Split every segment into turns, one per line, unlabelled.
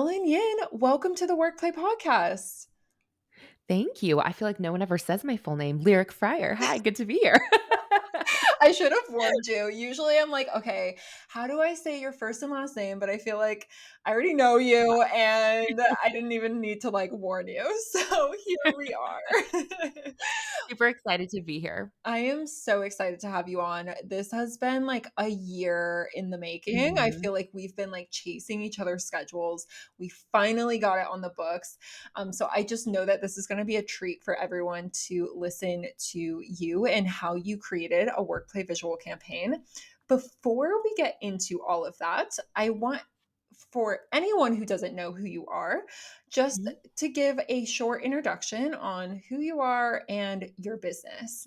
Ellen Yin. Welcome to the WorkPlay Podcast.
Thank you. I feel like no one ever says my full name, Lyric Fryer. Hi, good to be here.
I should have warned you. Usually I'm like, okay, how do I say your first and last name? But I feel like I already know you and I didn't even need to like warn you. So here we are.
Super excited to be here.
I am so excited to have you on. This has been like a year in the making. I
Mhm.
feel like we've been like chasing each other's schedules. We finally got it on the books. So I just know that this is going to be a treat for everyone to listen to you and how you created a workplay visual campaign. Before we get into all of that, I want for anyone who doesn't know who you are, just
Mhm.
to give a short introduction on who you are and your business.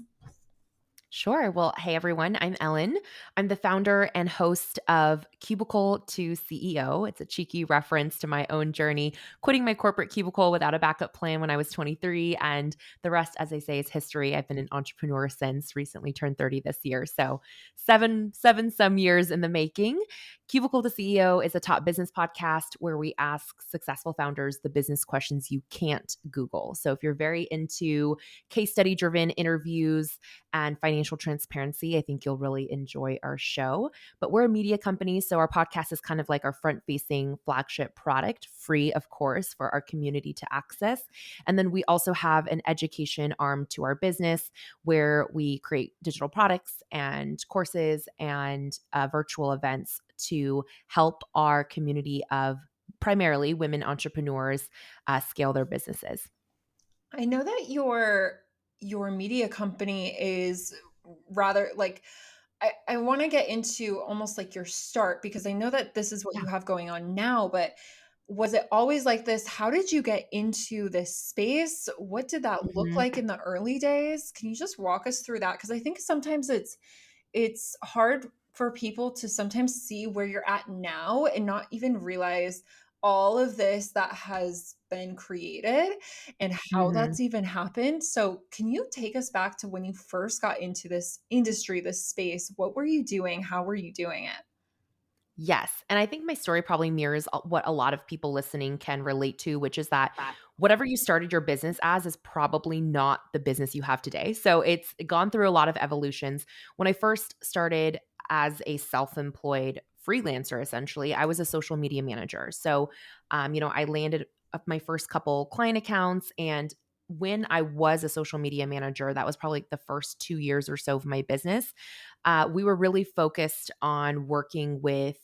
Sure. Well, hey everyone, I'm Ellen. I'm the founder and host of Cubicle to CEO. It's a cheeky reference to my own journey, quitting my corporate cubicle without a backup plan when I was 23. And the rest, as I say, is history. I've been an entrepreneur since, recently turned 30 this year. So some years in the making. Cubicle to CEO is a top business podcast where we ask successful founders the business questions you can't Google. So if you're very into case study driven interviews, and financial transparency, I think you'll really enjoy our show. But we're a media company, so our podcast is kind of like our front facing flagship product, free, of course, for our community to access. And then we also have an education arm to our business where we create digital products and courses and virtual events to help our community of primarily women entrepreneurs scale their businesses.
I know that your media company is rather like I want to get into almost like your start because I know that this is what
Yeah.
you have going on now, but was it always like this? How did you get into this space? What did that look
Mhm.
like in the early days? Can you just walk us through that? Because I think sometimes it's hard for people to sometimes see where you're at now and not even realize all of this that has been created and how
Mhm.
that's even happened. So, can you take us back to when you first got into this industry, this space? What were you doing? How were you doing it?
Yes. And I think my story probably mirrors what a lot of people listening can relate to, which is that whatever you started your business as is probably not the business you have today. So it's gone through a lot of evolutions. When I first started as a self employed freelancer, essentially, I was a social media manager. So, I landed up my first couple client accounts. And when I was a social media manager, that was probably the first 2 years or so of my business. We were really focused on working with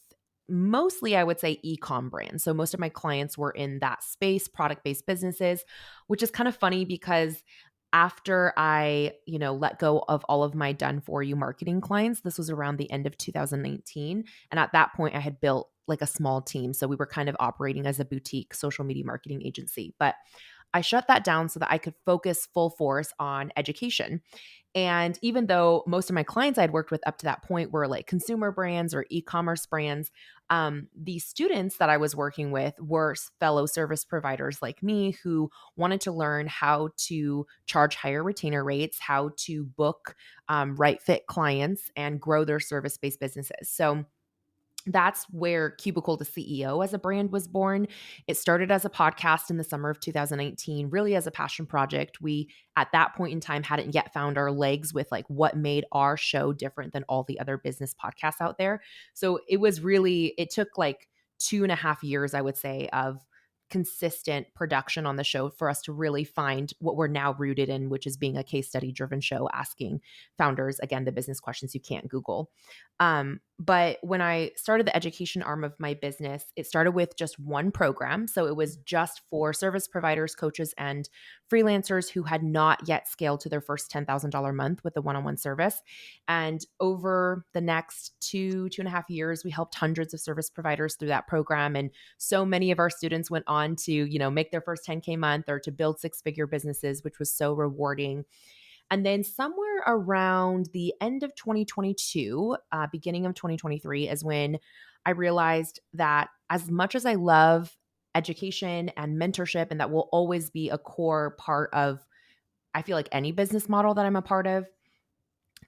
mostly, I would say, e-com brands. So most of my clients were in that space, product-based businesses, which is kind of funny because after I, let go of all of my done for you marketing clients, this was around the end of 2019. And at that point, I had built like a small team. So we were kind of operating as a boutique social media marketing agency. But I shut that down so that I could focus full force on education. And even though most of my clients I'd worked with up to that point were like consumer brands or e-commerce brands, the students that I was working with were fellow service providers like me who wanted to learn how to charge higher retainer rates, how to book right fit clients, and grow their service-based businesses. So that's where Cubicle to CEO as a brand was born. It started as a podcast in the summer of 2019, really as a passion project. We, at that point in time, hadn't yet found our legs with like what made our show different than all the other business podcasts out there. So it took like 2.5 years, I would say, of consistent production on the show for us to really find what we're now rooted in, which is being a case study driven show, asking founders, again, the business questions you can't Google. But when I started the education arm of my business, it started with just one program. So it was just for service providers, coaches, and freelancers who had not yet scaled to their first $10,000 month with the one on one service. And over the next 2.5 years, we helped hundreds of service providers through that program. And so many of our students went on to, make their first 10K month or to build six-figure businesses, which was so rewarding. And then somewhere around the end of 2022, beginning of 2023 is when I realized that as much as I love education and mentorship, and that will always be a core part of, I feel like, any business model that I'm a part of,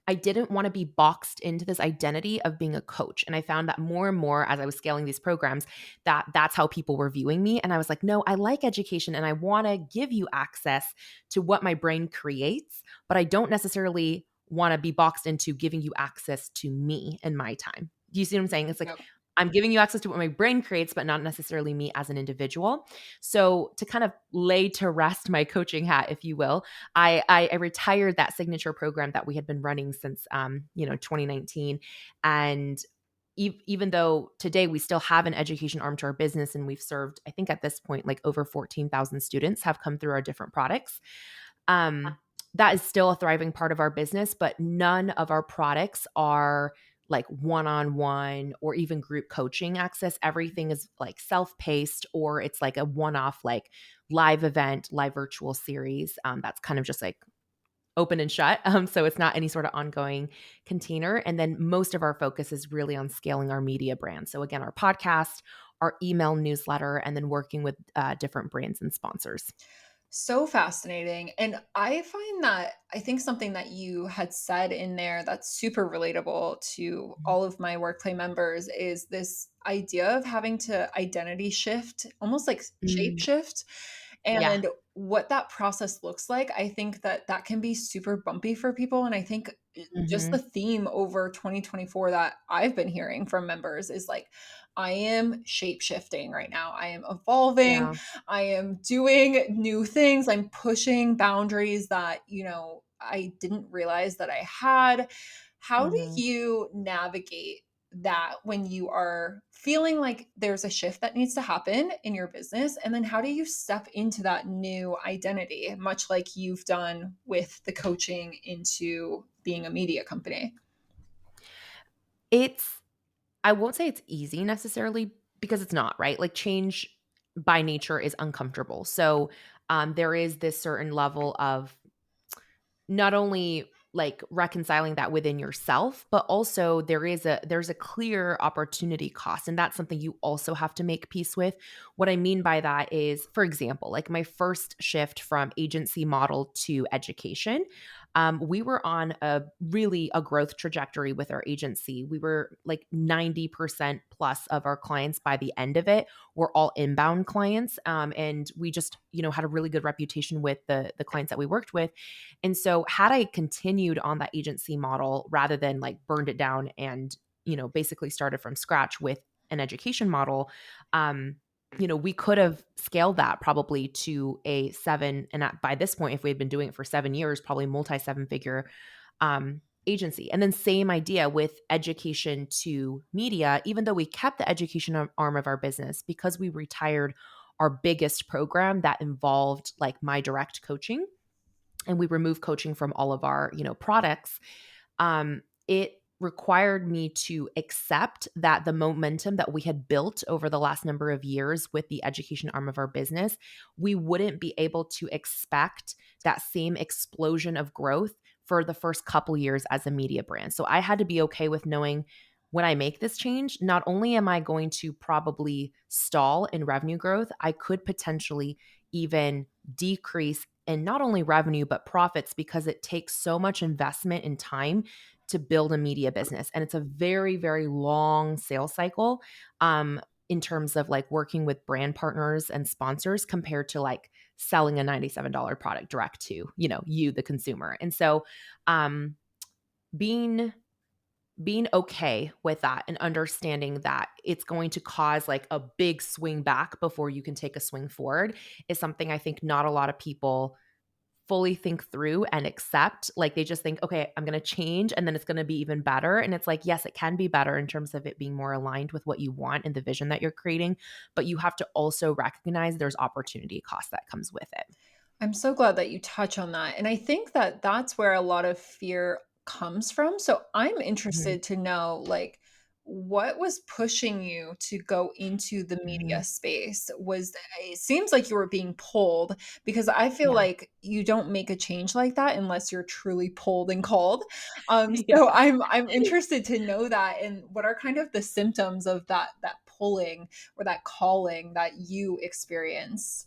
I didn't want to be boxed into this identity of being a coach. And I found that more and more as I was scaling these programs, that that's how people were viewing me. And I was like, no, I like education and I want to give you access to what my brain creates, but I don't necessarily want to be boxed into giving you access to me and my time. Do you see what I'm saying? It's like,
Yep.
I'm giving you access to what my brain creates, but not necessarily me as an individual. So to kind of lay to rest my coaching hat, if you will, I retired that signature program that we had been running since 2019, and even though today we still have an education arm to our business, and we've served, I think at this point, like over 14,000 students have come through our different products. That is still a thriving part of our business, but none of our products are like one-on-one or even group coaching access. Everything is like self-paced, or it's like a one-off, like live event, live virtual series. That's kind of just like open and shut. So it's not any sort of ongoing container. And then most of our focus is really on scaling our media brand. So again, our podcast, our email newsletter, and then working with different brands and sponsors.
So fascinating. And I find that I think something that you had said in there that's super relatable to all of my WorkPlay members is this idea of having to identity shift, almost like shape
Mm,
shift.
yeah.
And what that process looks like, I think that that can be super bumpy for people. And I think just the
Hmm.
theme over 2024 that I've been hearing from members is like, I am shape shifting right now. I am evolving.
Yeah.
I am doing new things. I'm pushing boundaries that, I didn't realize that I had. How do
Hmm.
you navigate that when you are feeling like there's a shift that needs to happen in your business? And then how do you step into that new identity, much like you've done with the coaching into being a media company?
It's I won't say it's easy necessarily, because it's not, right? Like change by nature is uncomfortable. So there is this certain level of not only like reconciling that within yourself, but also there's a clear opportunity cost, and that's something you also have to make peace with. What I mean by that is, for example, like my first shift from agency model to education, we were on a growth trajectory with our agency. We were like 90% plus of our clients by the end of it were all inbound clients, and we just had a really good reputation with the clients that we worked with. And so had I continued on that agency model rather than like burned it down and, basically started from scratch with an education model, we could have scaled that probably to a seven. And by this point, if we had been doing it for 7 years, probably multi seven figure agency. And then same idea with education to media, even though we kept the education arm of our business because we retired our biggest program that involved like my direct coaching, and we remove coaching from all of our products. It required me to accept that the momentum that we had built over the last number of years with the education arm of our business, we wouldn't be able to expect that same explosion of growth for the first couple years as a media brand. So I had to be okay with knowing, when I make this change, not only am I going to probably stall in revenue growth, I could potentially even decrease in not only revenue but profits, because it takes so much investment and time to build a media business, and it's a very, very long sales cycle, in terms of like working with brand partners and sponsors compared to like selling a $97 product direct to you, the consumer. And so um being being okay with that and understanding that it's going to cause like a big swing back before you can take a swing forward is something I think not a lot of people fully think through and accept. Like they just think, okay, I'm going to change and then it's going to be even better. And it's like, yes, it can be better in terms of it being more aligned with what you want and the vision that you're creating, but you have to also recognize there's opportunity cost that comes with it.
I'm so glad that you touch on that. And I think that that's where a lot of fear comes from. So I'm
Mhm.
interested to know, like, what was pushing you to go into the
Mhm.
media space? It seems like you were being pulled, because I feel
Yeah.
like you don't make a change like that unless you're truly pulled and called.
Yeah.
So I'm interested to know that, and what are kind of the symptoms of that pulling or that calling that you experience?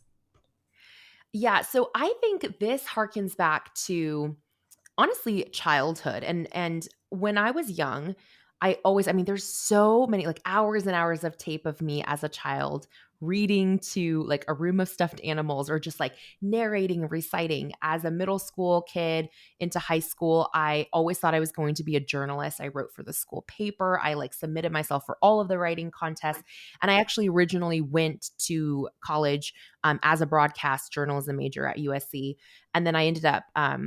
Yeah. So I think this harkens back to honestly, childhood. And when I was young, I always, I mean, there's so many like hours and hours of tape of me as a child reading to like a room of stuffed animals or just like narrating and reciting. As a middle school kid into high school, I always thought I was going to be a journalist. I wrote for the school paper. I like submitted myself for all of the writing contests. And I actually originally went to college as a broadcast journalism major at USC. And then I ended up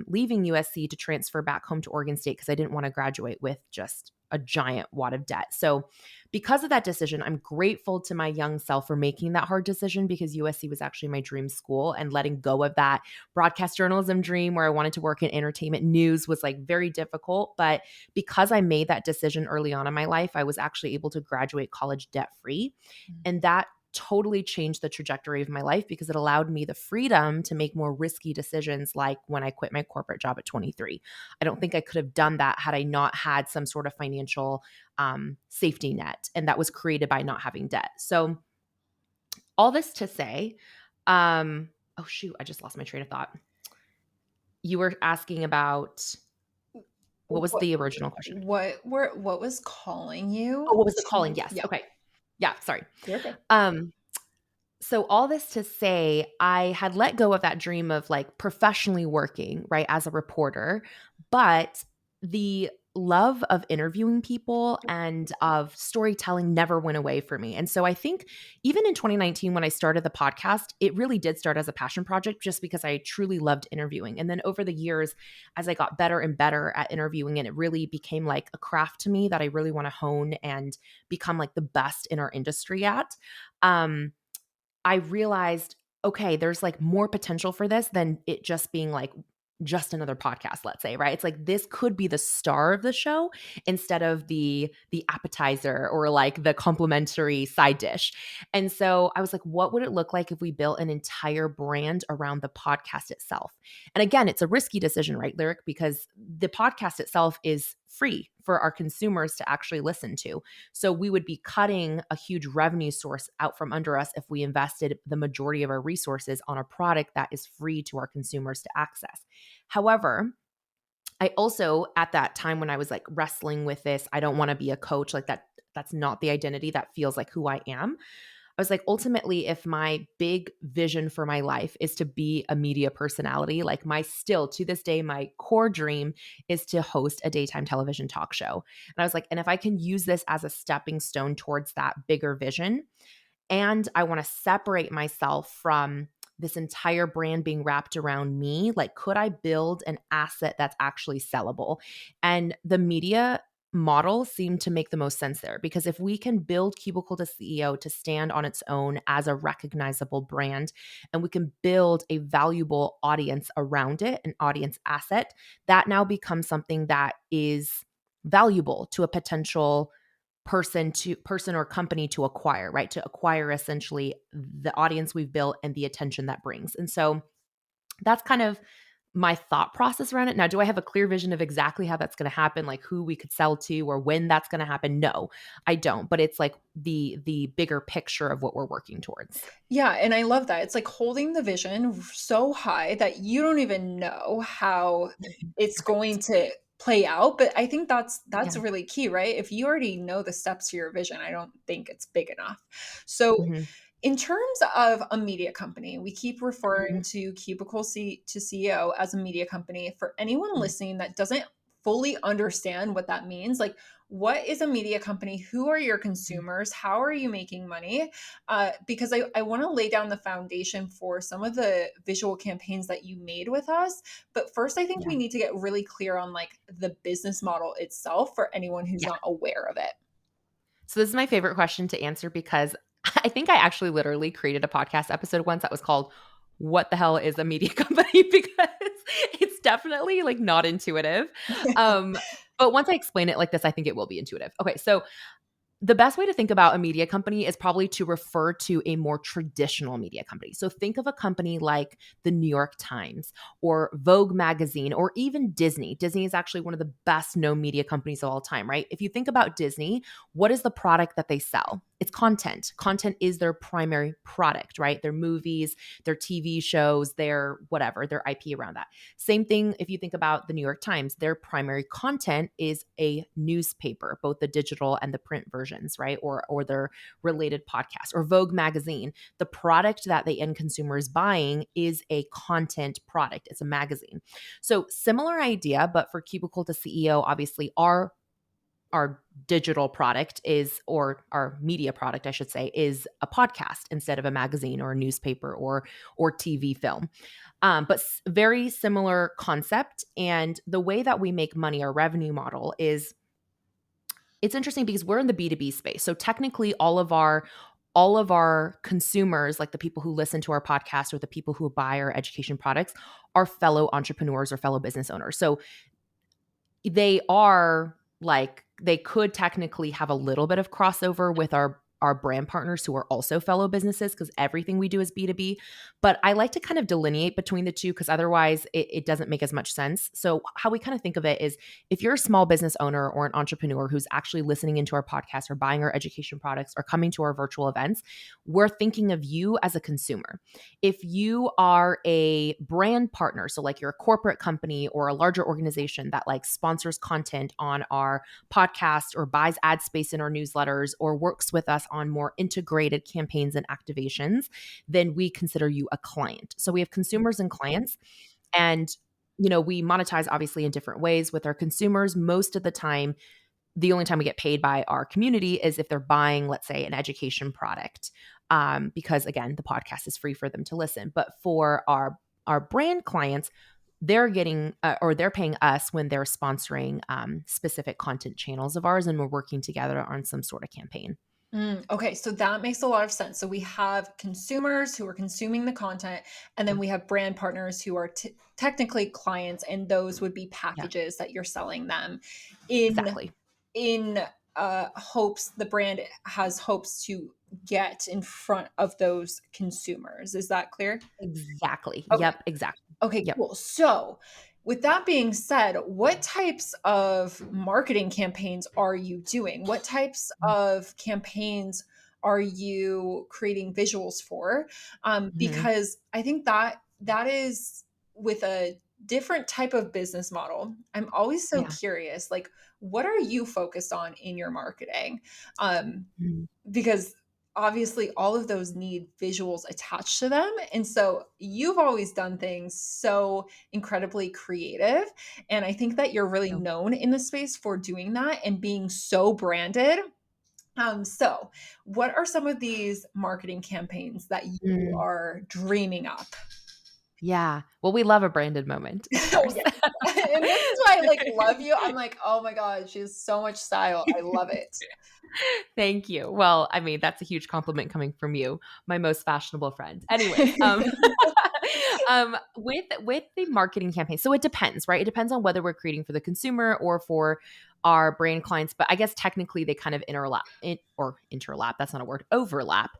leaving USC to transfer back home to Oregon State because I didn't want to graduate with just a giant wad of debt. So because of that decision, I'm grateful to my young self for making that hard decision, because USC was actually my dream school, and letting go of that broadcast journalism dream where I wanted to work in entertainment news was like very difficult. But because I made that decision early on in my life, I was actually able to graduate college debt free. And that totally changed the trajectory of my life because it allowed me the freedom to make more risky decisions, like when I quit my corporate job at 23. I don't think I could have done that had I not had some sort of financial safety net, and that was created by not having debt. So all this to say, oh shoot, I just lost my train of thought. You were asking about, what was the original question?
What was calling you?
Oh, what was the calling? Yes.
Yeah.
Okay. Yeah. Sorry.
You're okay.
So all this to say, I had let go of that dream of like professionally working, right, as a reporter, but the love of interviewing people and of storytelling never went away for me. And so I think even in 2019, when I started the podcast, it really did start as a passion project just because I truly loved interviewing. And then over the years, as I got better and better at interviewing, and it really became like a craft to me that I really want to hone and become like the best in our industry at, I realized, okay, there's like more potential for this than it just being like just another podcast, let's say, right? It's like this could be the star of the show instead of the appetizer or like the complimentary side dish. And so I was like, what would it look like if we built an entire brand around the podcast itself? And again, it's a risky decision, right, Lyric? Because the podcast itself is free for our consumers to actually listen to. So we would be cutting a huge revenue source out from under us if we invested the majority of our resources on a product that is free to our consumers to access. However, I also, at that time when I was like wrestling with this, I don't want to be a coach, like that's not the identity that feels like who I am. I was like, ultimately, if my big vision for my life is to be a media personality, like still to this day, my core dream is to host a daytime television talk show. And I was like, and if I can use this as a stepping stone towards that bigger vision, and I want to separate myself from this entire brand being wrapped around me, like, could I build an asset that's actually sellable? And the media model seemed to make the most sense there, because if we can build Cubicle to CEO to stand on its own as a recognizable brand, and we can build a valuable audience around it, an audience asset, that now becomes something that is valuable to a potential person or company to acquire, right? To acquire essentially the audience we've built and the attention that brings. And so that's kind of my thought process around it. Now, do I have a clear vision of exactly how that's going to happen, like who we could sell to or when that's going to happen? No, I don't. But it's like the bigger picture of what we're working towards.
Yeah, and I love that. It's like holding the vision so high that you don't even know how it's going to play out, but I think that's
Yeah.
really key, right? If you already know the steps to your vision, I don't think it's big enough. So
Mhm.
in terms of a media company, we keep referring
Mhm.
to Cubicle to CEO as a media company. For anyone
Mhm.
listening that doesn't fully understand what that means, like, what is a media company? Who are your consumers? How are you making money? Because I want to lay down the foundation for some of the visual campaigns that you made with us. But first, I think
Yeah.
we need to get really clear on like the business model itself for anyone who's
Yeah.
not aware of it.
So this is my favorite question to answer, because I think I actually literally created a podcast episode once that was called "What the hell is a media company?" because it's definitely like not intuitive. But once I explain it like this, I think it will be intuitive. Okay, so the best way to think about a media company is probably to refer to a more traditional media company. So think of a company like the New York Times or Vogue magazine or even Disney. Disney is actually one of the best known media companies of all time, right? If you think about Disney, what is the product that they sell? it's content. Content is their primary product, right? Their movies, their TV shows, their whatever, their IP around that. Same thing if you think about the New York Times, their primary content is a newspaper, both the digital and the print versions, right? Or their related podcast, or Vogue magazine. The product that the end consumer is buying is a content product. It's a magazine. So similar idea, but for Cubicle to CEO, obviously our digital product is, or our media product, I should say, is a podcast instead of a magazine or a newspaper or TV film. But very similar concept. And the way that we make money, our revenue model is, it's interesting because we're in the B2B space. So technically all of our consumers, like the people who listen to our podcast or the people who buy our education products, are fellow entrepreneurs or fellow business owners. So they are like, they could technically have a little bit of crossover with our brand partners who are also fellow businesses, because everything we do is B2B. But I like to kind of delineate between the two, because otherwise it doesn't make as much sense. So how we kind of think of it is, if you're a small business owner or an entrepreneur who's actually listening into our podcast or buying our education products or coming to our virtual events, we're thinking of you as a consumer. If you are a brand partner, so like you're a corporate company or a larger organization that like sponsors content on our podcast or buys ad space in our newsletters or works with us on more integrated campaigns and activations, then we consider you a client. So we have consumers and clients, and we monetize obviously in different ways with our consumers. Most of the time, the only time we get paid by our community is if they're buying, let's say, an education product, because again, the podcast is free for them to listen. But for our brand clients, they're getting or they're paying us when they're sponsoring specific content channels of ours, and we're working together on some sort of campaign.
Okay, so that makes a lot of sense. So we have consumers who are consuming the content, and then we have brand partners who are technically clients, and those would be packages that you're selling them
Exactly.
in hopes, the brand has hopes to get in front of those consumers. Is that clear?
Exactly.
Okay.
Yep. Exactly.
Okay,
Yep.
cool. So, with that being said, what types of marketing campaigns are you doing? What types of campaigns are you creating visuals for?
Mhm.
Because I think that is, with a different type of business model. I'm always so
Yeah.
curious, like, what are you focused on in your marketing? Um,
Mhm.
because obviously all of those need visuals attached to them. And so you've always done things so incredibly creative. And I think that you're really
Yeah.
known in the space for doing that and being so branded. So what are some of these marketing campaigns that you
Mm.
are dreaming up?
Yeah. Well, we love a branded moment, of
Oh
course.
yeah. And this is why I like love you. I'm like, oh my God, she has so much style. I love it.
Thank you. Well, I mean, that's a huge compliment coming from you, my most fashionable friend. Anyways, with the marketing campaign, so it depends, right? It depends on whether we're creating for the consumer or for our brand clients. But I guess technically they kind of interlap. That's not a word. Overlap.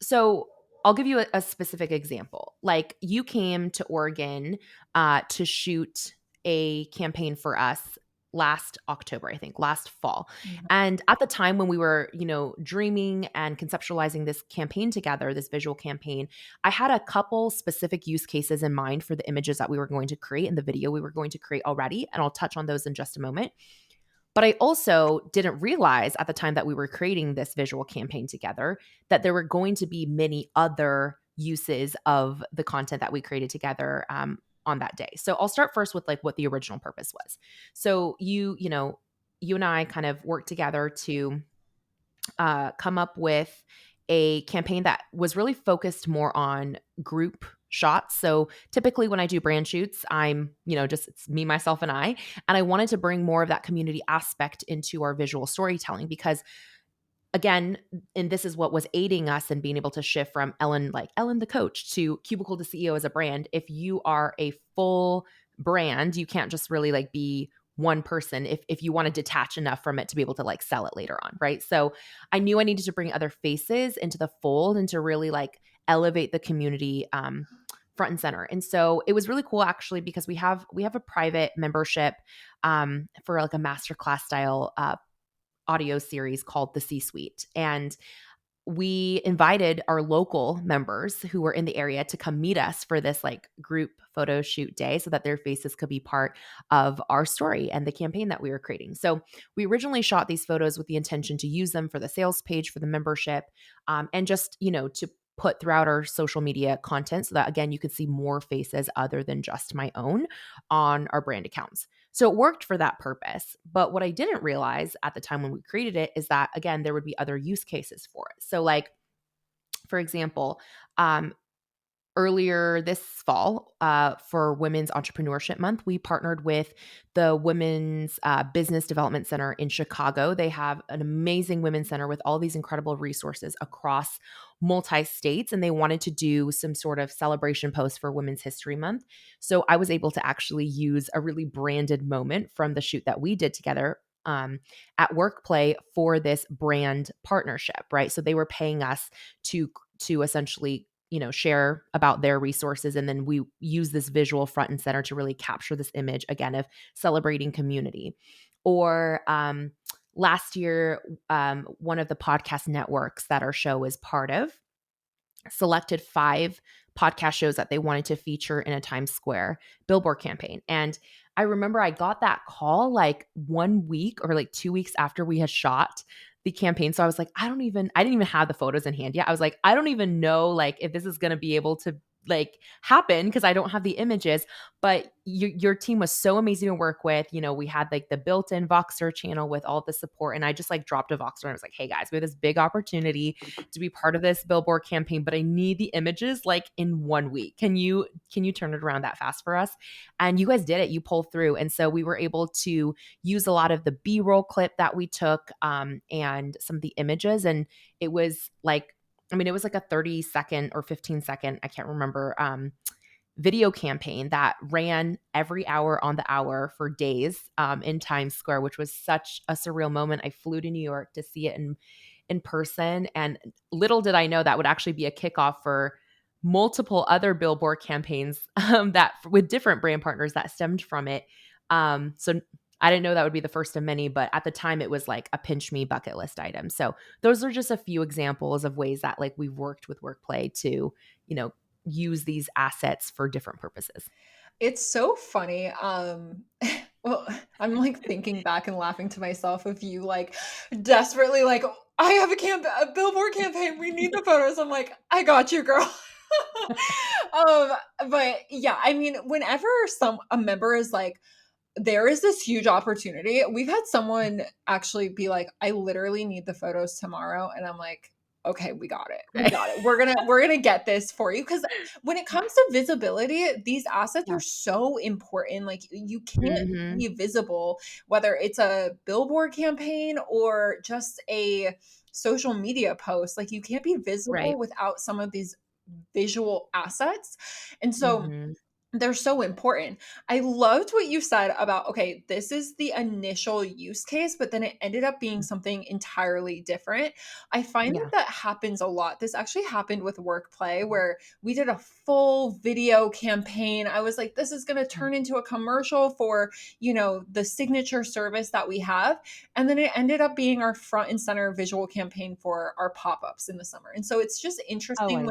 So I'll give you a specific example. Like you came to Oregon to shoot a campaign for us last October, I think, last fall.
Mhm.
And at the time when we were, dreaming and conceptualizing this campaign together, this visual campaign, I had a couple specific use cases in mind for the images that we were going to create and the video we were going to create already. And I'll touch on those in just a moment. But I also didn't realize at the time that we were creating this visual campaign together that there were going to be many other uses of the content that we created together on that day. So I'll start first with like what the original purpose was. So you and I kind of worked together to come up with a campaign that was really focused more on group shots. So typically when I do brand shoots, I'm, just it's me, myself, and I. And I wanted to bring more of that community aspect into our visual storytelling because again, and this is what was aiding us in being able to shift from Ellen the coach to Cubicle to CEO as a brand. If you are a full brand, you can't just really like be one person if you want to detach enough from it to be able to like sell it later on, right? So I knew I needed to bring other faces into the fold and to really like elevate the community front and center. And so it was really cool actually because we have a private membership for like a masterclass style audio series called The C-Suite. And we invited our local members who were in the area to come meet us for this like group photo shoot day so that their faces could be part of our story and the campaign that we were creating. So we originally shot these photos with the intention to use them for the sales page for the membership, and just, to put throughout our social media content so that, again, you could see more faces other than just my own on our brand accounts. So it worked for that purpose. But what I didn't realize at the time when we created it is that, again, there would be other use cases for it. So, like, for example, earlier this fall, for Women's Entrepreneurship Month, we partnered with the Women's Business Development Center in Chicago. They have an amazing women's center with all these incredible resources across multi-states, and they wanted to do some sort of celebration post for Women's History Month. So I was able to actually use a really branded moment from the shoot that we did together at WorkPlay for this brand partnership, right? So they were paying us to essentially share about their resources. And then we use this visual front and center to really capture this image, again, of celebrating community. Or last year, one of the podcast networks that our show is part of selected 5 podcast shows that they wanted to feature in a Times Square billboard campaign. And I remember I got that call like 1 week or like 2 weeks after we had shot the campaign. So I was like, I didn't even have the photos in hand yet. I was like, I don't even know like if this is going to be able to like happen because I don't have the images. But your team was so amazing to work with. We had like the built-in Voxer channel with all the support, and I just like dropped a Voxer and I was like, hey guys, we have this big opportunity to be part of this billboard campaign, but I need the images like in 1 week. Can you turn it around that fast for us? And you guys did it. You pulled through. And so we were able to use a lot of the B-roll clip that we took, and some of the images. And it was like, it was like a 30-second or 15-second, I can't remember, video campaign that ran every hour on the hour for days in Times Square, which was such a surreal moment. I flew to New York to see it in person. And little did I know that would actually be a kickoff for multiple other billboard campaigns that with different brand partners that stemmed from it. So I didn't know that would be the first of many, but at the time it was like a pinch me bucket list item. So those are just a few examples of ways that like we've worked with WorkPlay to, use these assets for different purposes.
It's so funny. Well, I'm like thinking back and laughing to myself of you like desperately like, I have a billboard campaign. We need the photos. I'm like, I got you, girl. But yeah, whenever a member is like, there is this huge opportunity. We've had someone actually be like, I literally need the photos tomorrow. And I'm like, okay, we got it. We got it. We're going to get this for you. Cause when it comes to visibility, these assets are so important. Like you can't be visible, whether it's a billboard campaign or just a social media post. Like you can't be visible without some of these visual assets. And so they're so important. I loved what you said about, okay, this is the initial use case, but then it ended up being something entirely different. I find that happens a lot. This actually happened with WorkPlay where we did a full video campaign. I was like, this is going to turn into a commercial for, the signature service that we have. And then it ended up being our front and center visual campaign for our pop-ups in the summer. And so it's just interesting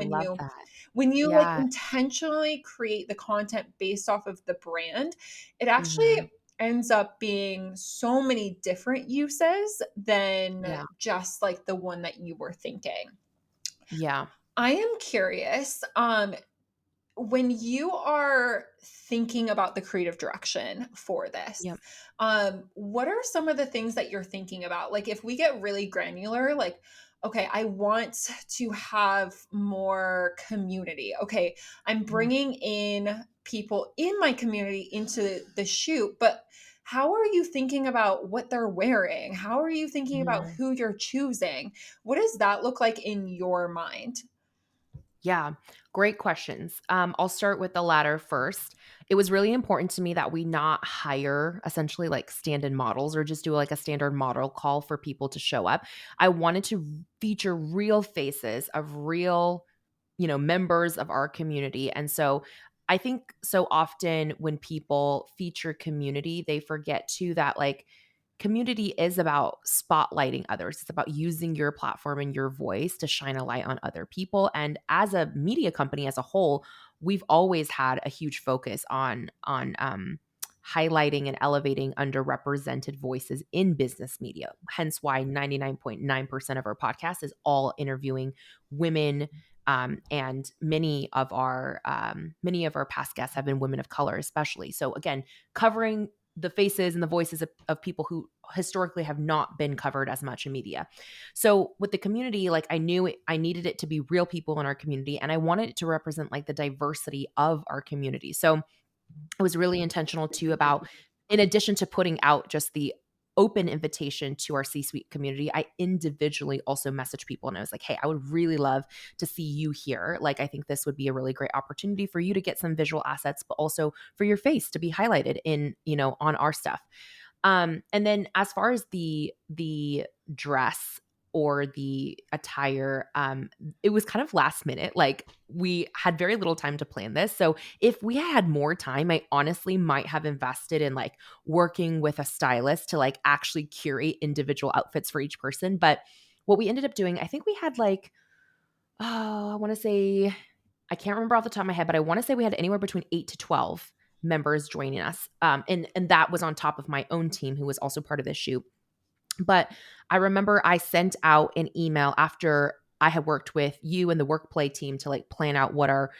when you like intentionally create the content based off of the brand, it actually ends up being so many different uses than just like the one that you were thinking.
Yeah.
I am curious, when you are thinking about the creative direction for this, what are some of the things that you're thinking about? Like if we get really granular, like, okay, I want to have more community. Okay, I'm bringing in people in my community into the shoot, but how are you thinking about what they're wearing? How are you thinking about who you're choosing? What does that look like in your mind?
Yeah, great questions. I'll start with the latter first. It was really important to me that we not hire essentially like stand-in models or just do like a standard model call for people to show up. I wanted to feature real faces of real, members of our community. And so I think so often when people feature community, they forget too that like community is about spotlighting others. It's about using your platform and your voice to shine a light on other people. And as a media company as a whole, we've always had a huge focus on highlighting and elevating underrepresented voices in business media. Hence why 99.9% of our podcast is all interviewing women, and many of our past guests have been women of color, especially. So again, covering the faces and the voices of people who historically have not been covered as much in media. So with the community, like I knew I needed it to be real people in our community, and I wanted it to represent like the diversity of our community. So I was really intentional too about, in addition to putting out just the open invitation to our C-suite community, I individually also messaged people and I was like, hey, I would really love to see you here. Like, I think this would be a really great opportunity for you to get some visual assets, but also for your face to be highlighted in, on our stuff. And then as far as the dress or the attire, it was kind of last minute. Like we had very little time to plan this. So if we had more time, I honestly might have invested in like working with a stylist to like actually curate individual outfits for each person. But what we ended up doing, I think we had like, I want to say, I can't remember off the top of my head, but I want to say we had anywhere between 8 to 12 members joining us. And that was on top of my own team who was also part of this shoot. But I remember I sent out an email after I had worked with you and the WorkPlay team to like plan out what our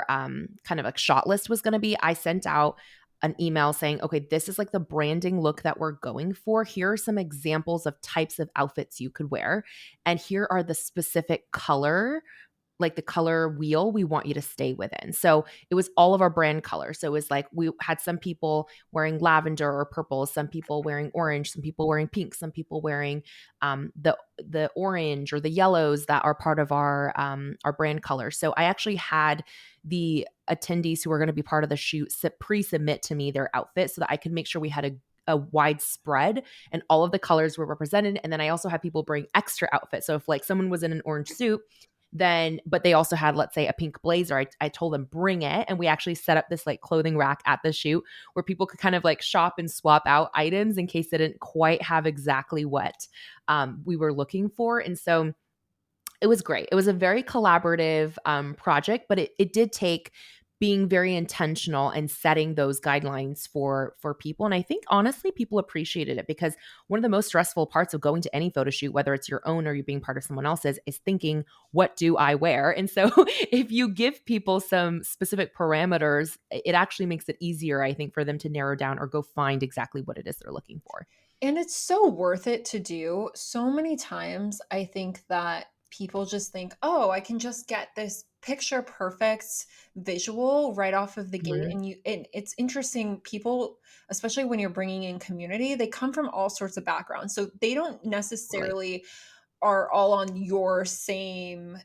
kind of like shot list was going to be. I sent out an email saying, okay, this is like the branding look that we're going for. Here are some examples of types of outfits you could wear. And here are the specific color, like the color wheel we want you to stay within. So it was all of our brand colors. So it was like we had some people wearing lavender or purple, some people wearing orange, some people wearing pink, some people wearing the orange or the yellows that are part of our brand colors. So I actually had the attendees who were going to be part of the shoot pre-submit to me their outfit so that I could make sure we had a wide spread and all of the colors were represented. And then I also had people bring extra outfits. So if like someone was in an orange suit, but they also had, let's say, a pink blazer. I told them bring it. And we actually set up this like clothing rack at the shoot where people could kind of like shop and swap out items in case they didn't quite have exactly what we were looking for. And so it was great. It was a very collaborative project, but it did take being very intentional and setting those guidelines for people. And I think honestly, people appreciated it because one of the most stressful parts of going to any photo shoot, whether it's your own or you being part of someone else's, is thinking, what do I wear? And so if you give people some specific parameters, it actually makes it easier, I think, for them to narrow down or go find exactly what it is they're looking for.
And it's so worth it to do. So many times I think that people just think, oh, I can just get this picture perfect visual right off of the gate.
Mhm.
And it's interesting, people, especially when you're bringing in community, they come from all sorts of backgrounds. So they don't
Totally.
necessarily are all on your same,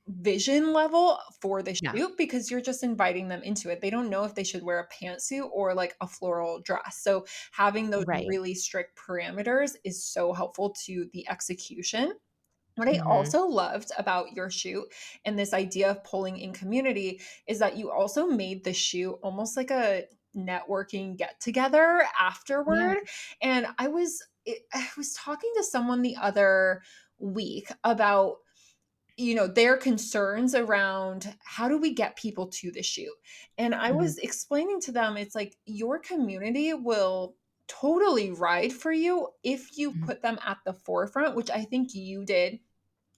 vision level for the
Yeah.
shoot because you're just inviting them into it. They don't know if they should wear a pantsuit or like a floral dress. So having those
Right.
really strict parameters is so helpful to the execution. What I
Mhm.
also loved about your shoot and this idea of pulling in community is that you also made the shoot almost like a networking get together
Yeah.
afterward. And I was talking to someone the other week about their concerns around how do we get people to the shoot. And I
Mhm.
was explaining to them, it's like your community will totally ride for you if you
Mhm.
put them at the forefront, which I think you did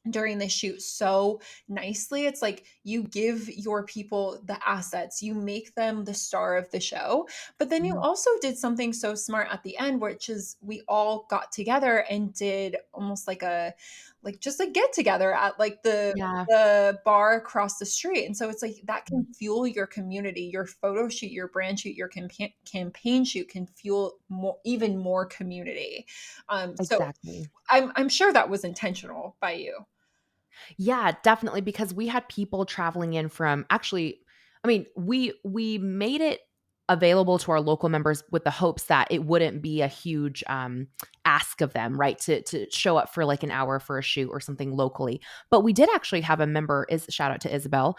during the shoot so nicely. It's like you give your people the assets, you make them the star of the show. But then you
Mhm.
also did something so smart at the end, which is we all got together and did almost like just a get together at like
Yeah.
the bar across the street. And so it's like that
Mhm.
can fuel your community. Your photo shoot, your brand shoot, your campaign shoot can fuel more, even more community. So
Exactly.
I'm sure that was intentional by you.
Yeah, definitely, because we had people traveling in from actually, I mean, we made it available to our local members with the hopes that it wouldn't be a huge ask of them, right? To show up for like an hour for a shoot or something locally. But we did actually have a member, is shout out to Isabel,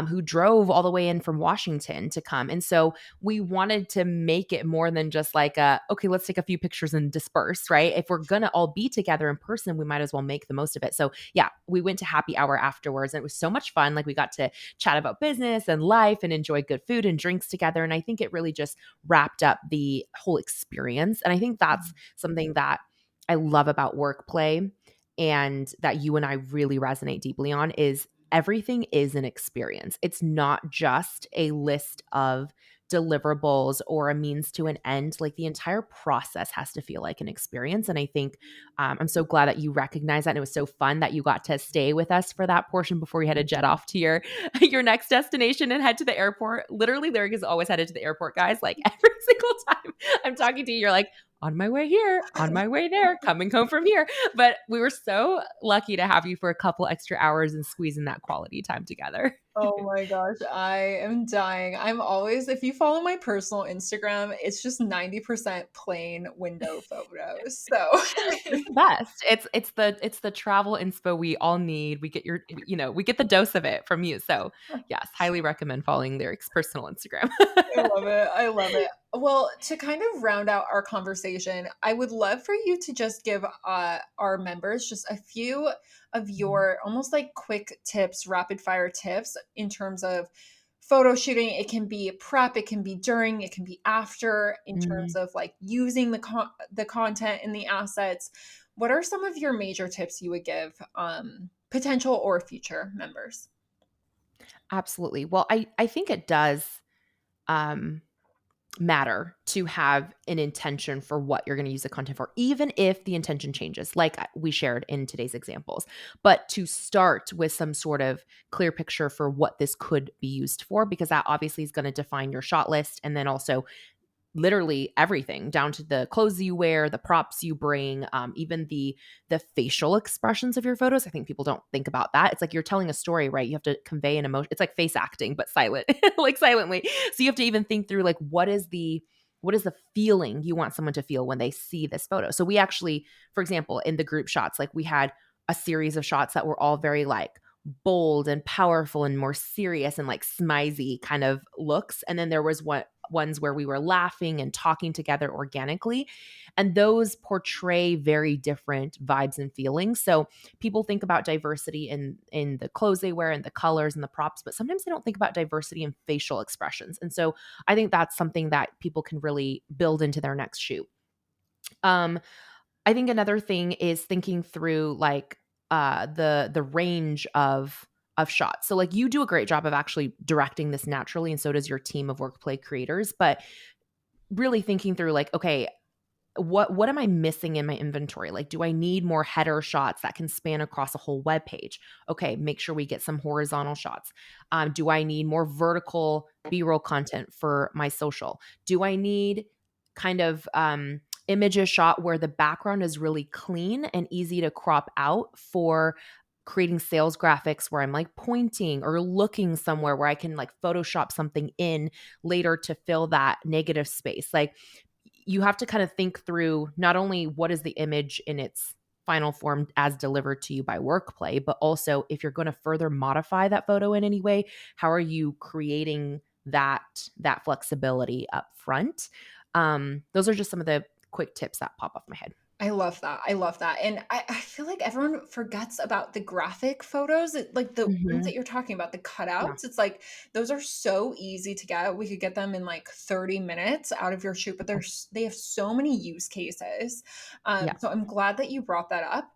who drove all the way in from Washington to come. And so we wanted to make it more than just like okay, let's take a few pictures and disperse, right? If we're gonna all be together in person, we might as well make the most of it. So yeah, we went to happy hour afterwards and it was so much fun. Like we got to chat about business and life and enjoy good food and drinks together. And I think it really just wrapped up the whole experience. And I think that's something that I love about WorkPlay and that you and I really resonate deeply on is everything is an experience. It's not just a list of deliverables or a means to an end. Like the entire process has to feel like an experience. And I think I'm so glad that you recognize that. And it was so fun that you got to stay with us for that portion before you had to jet off to your your next destination and head to the airport. Literally, Lyric is always headed to the airport, guys. Like every single time I'm talking to you, you're like, on my way here, on my way there, coming home from here. But we were so lucky to have you for a couple extra hours and squeezing that quality time together.
Oh my gosh, I am dying. I'm always, if you follow my personal Instagram, it's just 90% plain window photos. So
It's the best. It's the travel inspo we all need. We get we get the dose of it from you. So yes, highly recommend following Lyric's personal Instagram.
I love it. I love it. Well, to kind of round out our conversation, I would love for you to just give our members just a few of your almost like quick tips, rapid fire tips in terms of photo shooting. It can be prep, it can be during, it can be after, in terms of like using the content and the assets. What are some of your major tips you would give potential or future members?
Absolutely. Well, I think it does matter to have an intention for what you're going to use the content for, even if the intention changes, like we shared in today's examples. But to start with some sort of clear picture for what this could be used for, because that obviously is going to define your shot list and then also literally everything down to the clothes you wear, the props you bring, even the facial expressions of your photos. I think people don't think about that. It's like you're telling a story, right? You have to convey an emotion. It's like face acting, but silent, like silently. So you have to even think through like what is the feeling you want someone to feel when they see this photo. So we actually, for example, in the group shots, like we had a series of shots that were all very like bold and powerful and more serious and like smizey kind of looks. And then there was ones where we were laughing and talking together organically. And those portray very different vibes and feelings. So people think about diversity in the clothes they wear and the colors and the props, but sometimes they don't think about diversity in facial expressions. And so I think that's something that people can really build into their next shoot. I think another thing is thinking through like the range of shots. So like you do a great job of actually directing this naturally, and so does your team of WorkPlay creators, but really thinking through like, okay, what am I missing in my inventory? Like, do I need more header shots that can span across a whole web page? Okay, make sure we get some horizontal shots. Do I need more vertical B-roll content for my social? Do I need kind of images shot where the background is really clean and easy to crop out for creating sales graphics where I'm like pointing or looking somewhere where I can like Photoshop something in later to fill that negative space? Like you have to kind of think through not only what is the image in its final form as delivered to you by WorkPlay, but also if you're going to further modify that photo in any way, how are you creating that flexibility up front? Those are just some of the quick tips that pop off my head.
I love that. I love that. And I feel like everyone forgets about the graphic photos, like the ones that you're talking about, the
Yeah.
cutouts. It's like those are so easy to get. We could get them in like 30 minutes out of your shoot, but they have so many use cases.
Yeah.
So I'm glad that you brought that up.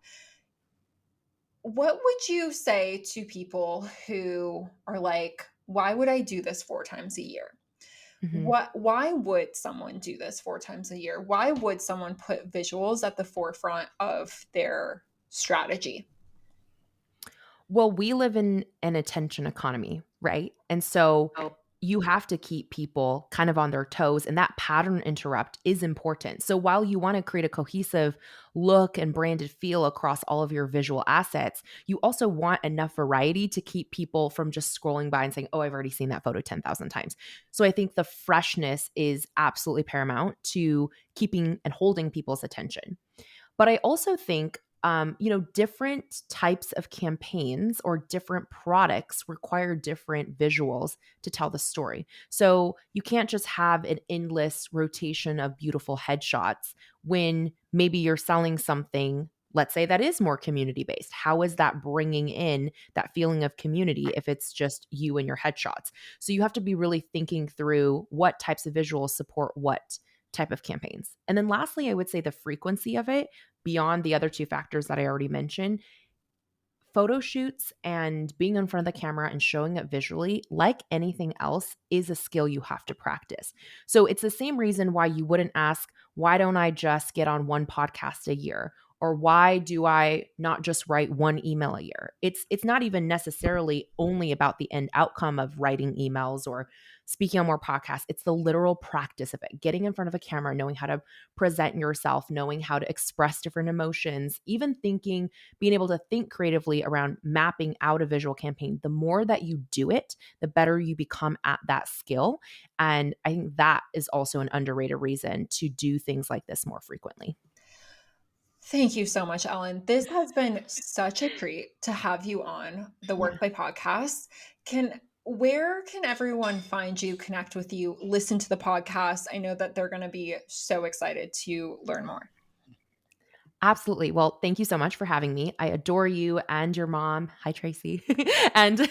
What would you say to people who are like, why would I do this 4 times a year?
Mhm.
Why would someone do this 4 times a year? Why would someone put visuals at the forefront of their strategy?
Well, we live in an attention economy, right? And so you have to keep people kind of on their toes, and that pattern interrupt is important. So while you want to create a cohesive look and branded feel across all of your visual assets, you also want enough variety to keep people from just scrolling by and saying, oh, I've already seen that photo 10,000 times. So I think the freshness is absolutely paramount to keeping and holding people's attention. But I also think different types of campaigns or different products require different visuals to tell the story. So you can't just have an endless rotation of beautiful headshots when maybe you're selling something, let's say, that is more community based. How is that bringing in that feeling of community if it's just you and your headshots? So you have to be really thinking through what types of visuals support what type of campaigns. And then lastly, I would say the frequency of it beyond the other two factors that I already mentioned. Photo shoots and being in front of the camera and showing up visually, like anything else, is a skill you have to practice. So it's the same reason why you wouldn't ask, why don't I just get on one podcast a year? Or why do I not just write one email a year? It's not even necessarily only about the end outcome of writing emails or speaking on more podcasts. It's the literal practice of it. Getting in front of a camera, knowing how to present yourself, knowing how to express different emotions, even thinking, being able to think creatively around mapping out a visual campaign. The more that you do it, the better you become at that skill. And I think that is also an underrated reason to do things like this more frequently.
Thank you so much, Ellen. This has been such a treat to have you on the WorkPlay podcast. Where can everyone find you, connect with you, listen to the podcast? I know that they're going to be so excited to learn more.
Absolutely. Well, thank you so much for having me. I adore you and your mom. Hi, Tracy, and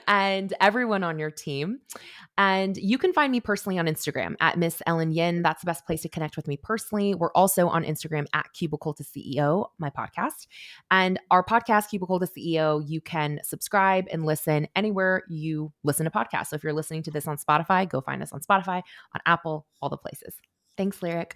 and everyone on your team. And you can find me personally on Instagram at Miss Ellen Yin. That's the best place to connect with me personally. We're also on Instagram at Cubicle to CEO, my podcast. And our podcast, Cubicle to CEO, you can subscribe and listen anywhere you listen to podcasts. So if you're listening to this on Spotify, go find us on Spotify, on Apple, all the places. Thanks, Lyric.